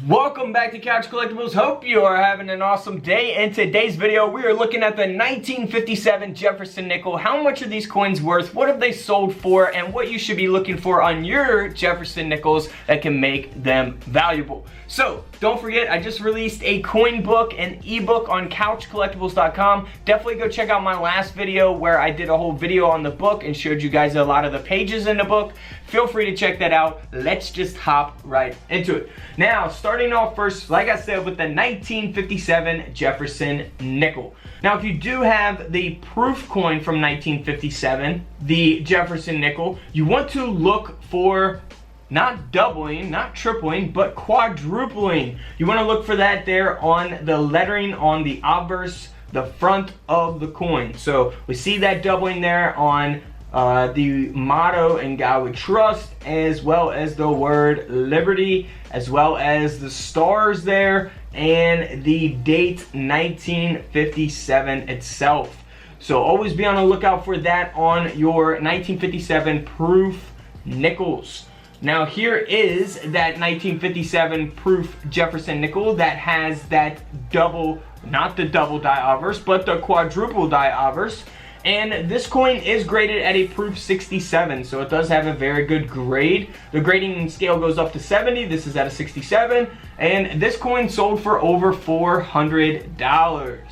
Welcome back to Couch Collectibles. Hope you are having an awesome day. In today's video, we are looking at the 1957 Jefferson Nickel. How much are these coins worth? What have they sold for? And what you should be looking for on your Jefferson Nickels that can make them valuable. So, don't forget, I just released a coin book, an ebook on couchcollectibles.com. Definitely go check out my last video where I did a whole video on the book and showed you guys a lot of the pages in the book. Feel free to check that out. Let's just hop right into it. Now, starting off first, like I said, with the 1957 Jefferson Nickel. Now, if you do have the proof coin from 1957, the Jefferson Nickel, you want to look for not doubling, not tripling, but quadrupling. You want to look for that there on the lettering on the obverse, the front of the coin. So we see that doubling there on the motto "In God We Trust," as well as the word liberty, as well as the stars there, and the date 1957 itself. So always be on the lookout for that on your 1957 proof nickels. Now here is that 1957 proof Jefferson Nickel that has that double, not the double die obverse, but the quadruple die obverse. And this coin is graded at a proof 67, so it does have a very good grade. The grading scale goes up to 70. This is at a 67, and this coin sold for over $400.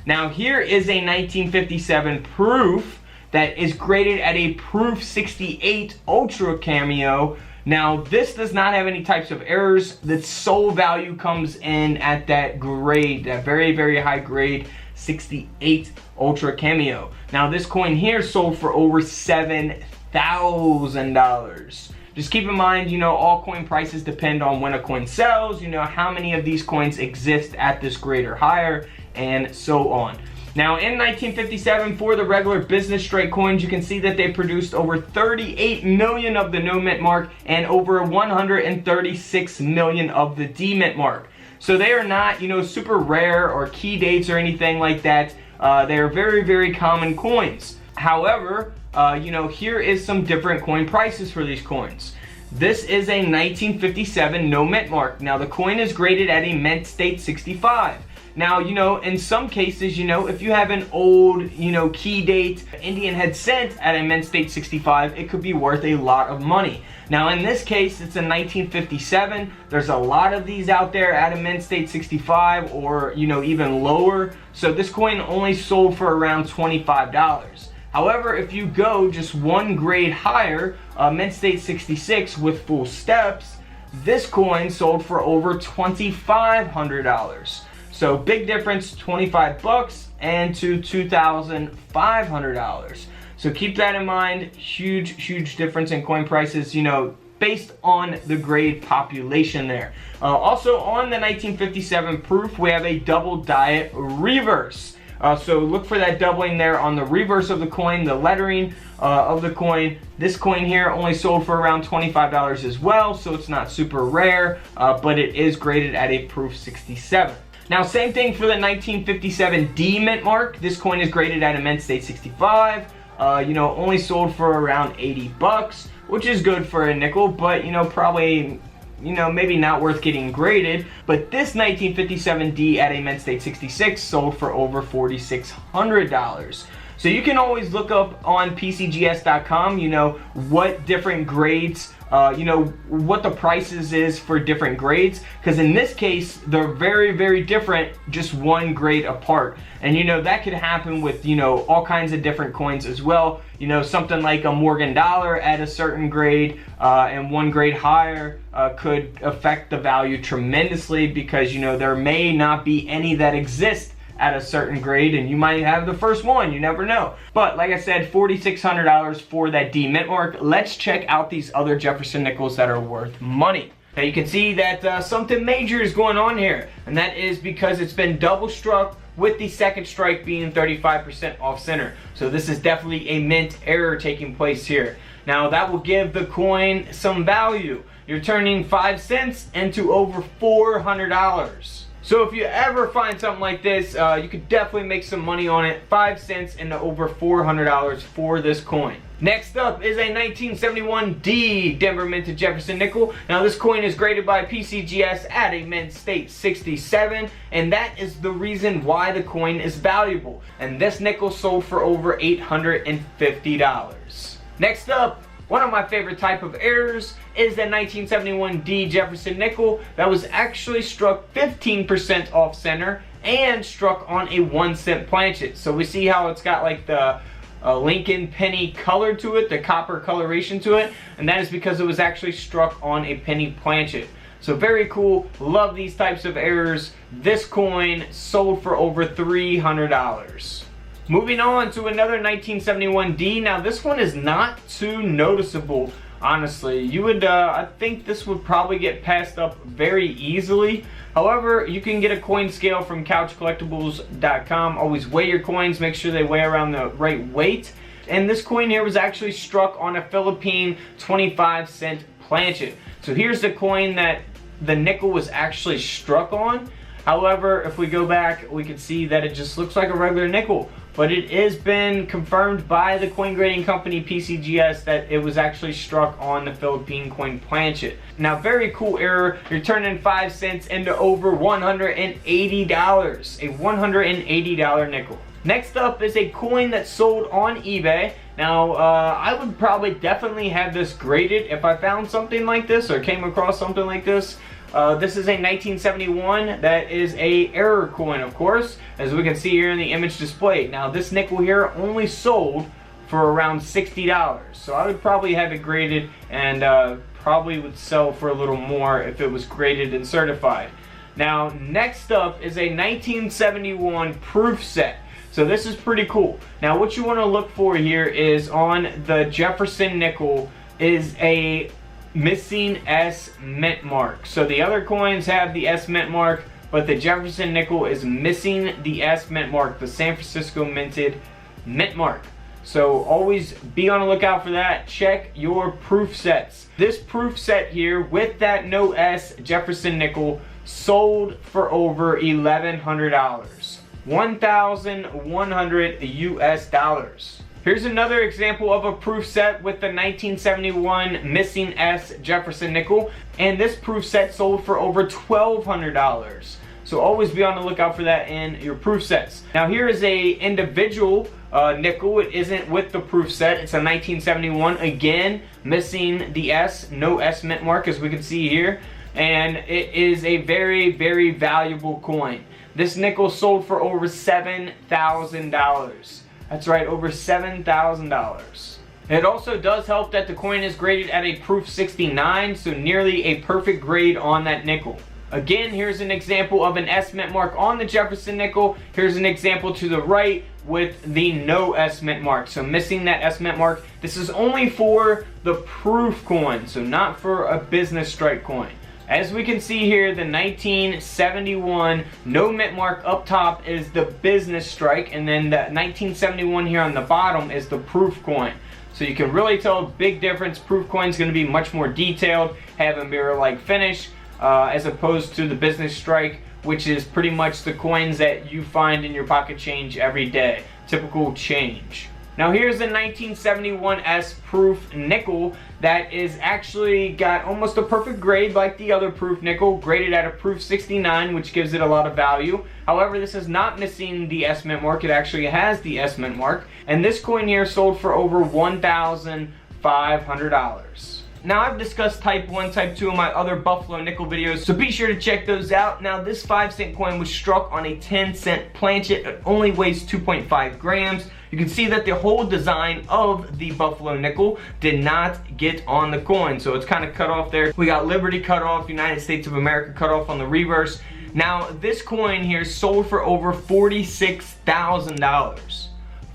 Now here is a 1957 proof that is graded at a proof 68 ultra cameo. Now this does not have any types of errors. The sole value comes in at that grade, that very, very high grade 68 ultra cameo. Now this coin here sold for over $7,000. Just keep in mind, you know, all coin prices depend on when a coin sells, you know, how many of these coins exist at this grade or higher, and so on. Now in 1957, for the regular business straight coins, you can see that they produced over 38 million of the no mint mark and over 136 million of the D mint mark. So they are not, you know, super rare or key dates or anything like that. They are very, very common coins. However, you know, here is some different coin prices for these coins. This is a 1957 no mint mark. Now the coin is graded at a mint state 65. Now, you know, in some cases, you know, if you have an old, you know, key date Indian head cent at a mint state 65, it could be worth a lot of money. Now, in this case, it's a 1957. There's a lot of these out there at a mint state 65 or, you know, even lower. So this coin only sold for around $25. However, if you go just one grade higher, mint state 66 with full steps, this coin sold for over $2,500. So big difference, 25 bucks and to $2,500. So keep that in mind. Huge difference in coin prices, you know, based on the grade population there. Also on the 1957 proof, we have a double die reverse. So look for that doubling there on the reverse of the coin, the lettering of the coin. This coin here only sold for around $25 as well, so it's not super rare, but it is graded at a proof 67. Now, same thing for the 1957 D mint mark. This coin is graded at a mint state 65. You know, only sold for around 80 bucks, which is good for a nickel, but, you know, probably, you know, maybe not worth getting graded. But this 1957 D at a mint state 66 sold for over $4,600. So you can always look up on PCGS.com, you know, what different grades, you know, what the prices is for different grades. Because in this case, they're very, very different, just one grade apart. And, you know, that could happen with, you know, all kinds of different coins as well. You know, something like a Morgan dollar at a certain grade and one grade higher could affect the value tremendously because, you know, there may not be any that exist at a certain grade, and you might have the first one, you never know. But like I said, $4,600 for that D mint mark. Let's check out these other Jefferson Nickels that are worth money. Now you can see that something major is going on here, and that is because it's been double struck with the second strike being 35% off center. So this is definitely a mint error taking place here. Now that will give the coin some value. You're turning 5 cents into over $400. So if you ever find something like this, you could definitely make some money on it. 5 cents into over $400 for this coin. Next up is a 1971 D Denver Minted Jefferson Nickel. Now this coin is graded by PCGS at a mint state 67, and that is the reason why the coin is valuable. And this nickel sold for over $850. Next up, one of my favorite type of errors is the 1971 D Jefferson Nickel that was actually struck 15% off center and struck on a 1-cent planchet. So we see how it's got like the Lincoln penny color to it, the copper coloration to it, and that is because it was actually struck on a penny planchet. So very cool, love these types of errors. This coin sold for over $300. Moving on to another 1971 D. Now this one is not too noticeable, honestly. You would, I think this would probably get passed up very easily. However, you can get a coin scale from couchcollectibles.com. Always weigh your coins, make sure they weigh around the right weight. And this coin here was actually struck on a Philippine 25-cent planchet. So here's the coin that the nickel was actually struck on. However, if we go back, we can see that it just looks like a regular nickel. But it has been confirmed by the coin grading company PCGS that it was actually struck on the Philippine coin planchet. Now, very cool error. You're turning 5 cents into over $180. A $180 nickel. Next up is a coin that's sold on eBay. Now, I would probably definitely have this graded if I found something like this or came across something like this. This is a 1971 that is a error coin, of course, as we can see here in the image display. Now this nickel here only sold for around $60, so I would probably have it graded and probably would sell for a little more if it was graded and certified. Now next up is a 1971 proof set. So this is pretty cool. Now what you want to look for here is on the Jefferson Nickel is a missing S mint mark. So the other coins have the S mint mark, but the Jefferson Nickel is missing the S mint mark, the San Francisco minted mint mark. So always be on the lookout for that. Check your proof sets. This proof set here with that no S Jefferson Nickel sold for over $1,100. 1,100 US dollars. Here's another example of a proof set with the 1971 missing S Jefferson Nickel, and this proof set sold for over $1,200. So always be on the lookout for that in your proof sets. Now here is a individual nickel. It isn't with the proof set. It's a 1971, again missing the S, no S mint mark as we can see here, and it is a very, very valuable coin. This nickel sold for over $7,000. That's right, over $7,000. It also does help that the coin is graded at a proof 69, so nearly a perfect grade on that nickel. Again, here's an example of an S mint mark on the Jefferson Nickel. Here's an example to the right with the no S mint mark, so missing that S mint mark. This is only for the proof coin, so not for a business strike coin. As we can see here, the 1971 no mint mark up top is the business strike, and then the 1971 here on the bottom is the proof coin. So you can really tell a big difference. Proof coin is going to be much more detailed, have a mirror-like finish, as opposed to the business strike, which is pretty much the coins that you find in your pocket change every day. Typical change. Now here's the 1971 S proof nickel that is actually got almost a perfect grade like the other proof nickel, graded at a proof 69, which gives it a lot of value. However, this is not missing the S mint mark. It actually has the S mint mark, and this coin here sold for over $1,500. Now I've discussed type 1, type 2 in my other Buffalo nickel videos, so be sure to check those out. Now this 5-cent coin was struck on a 10-cent planchet. It only weighs 2.5 grams. You can see that the whole design of the Buffalo nickel did not get on the coin, so it's kind of cut off there. We got Liberty cut off, United States of America cut off on the reverse. Now this coin here sold for over $46,000.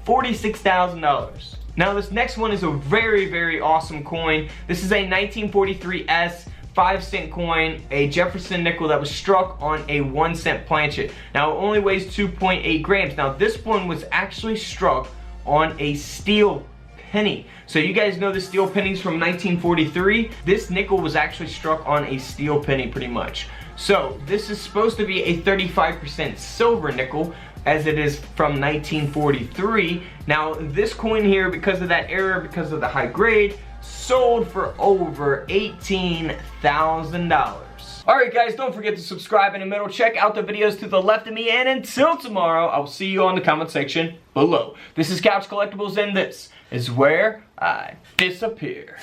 $46,000. Now this next one is a very, very awesome coin. This is a 1943 S 5-cent coin, a Jefferson Nickel that was struck on a 1-cent planchet. Now it only weighs 2.8 grams. Now this one was actually struck on a steel penny. So you guys know the steel pennies from 1943? This nickel was actually struck on a steel penny pretty much. So this is supposed to be a 35% silver nickel, as it is from 1943. Now this coin here, because of that error, because of the high grade, sold for over $18,000. Alright guys, don't forget to subscribe in the middle, check out the videos to the left of me, and until tomorrow, I'll see you on the comment section below. This is Couch Collectibles, and this is where I disappear.